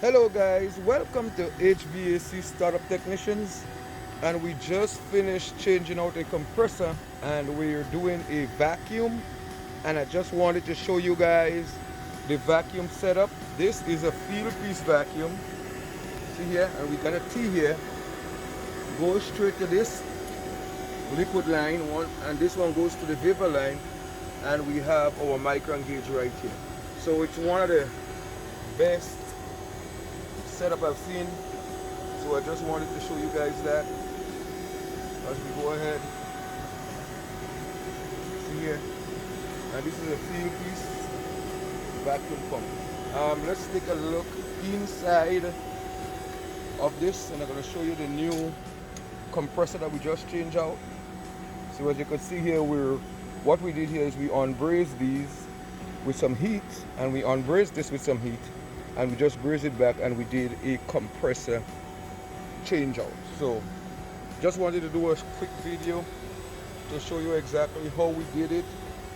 Hello guys, welcome to HVAC Startup Technicians, and we just finished changing out a compressor and we're doing a vacuum, and I just wanted to show you guys the vacuum setup. This is a field piece vacuum. See here, and we got a T here. Goes straight to this liquid line one, and this one goes to the vapor line, and we have our micron gauge right here. So it's one of the best setup I've seen, so I just wanted to show you guys that as we go ahead. See here, and this is a field piece vacuum pump. Let's take a look inside of this, and I'm going to show you the new compressor that we just changed out. So as you can see here, what we did here is we unbrazed these with some heat, and we unbrazed this with some heat, and we just brazed it back, and we did a compressor change out. So just wanted to do a quick video to show you exactly how we did it.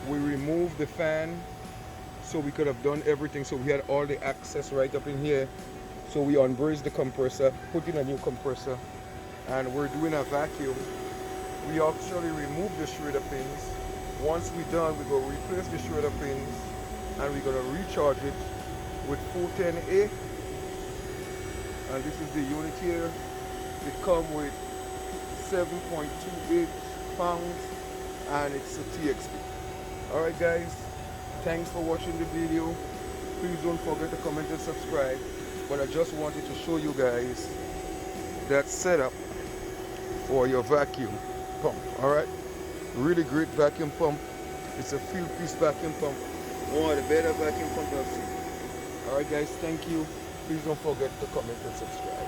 We removed the fan so we could have done everything, so we had all the access right up in here. So we unbrazed the compressor, put in a new compressor, and we're doing a vacuum. We actually removed the shredder pins. Once we're done, we're going to replace the shredder pins, and we're going to recharge it with 410A. And this is the unit here. It comes with 7.28 pounds, and it's a TXP. Alright guys, thanks for watching the video. Please don't forget to comment and subscribe. But I just wanted to show you guys that setup for your vacuum pump. Alright, really great vacuum pump. It's a field piece vacuum pump, one of the better vacuum pumps I've seen. Alright guys, thank you. Please don't forget to comment and subscribe.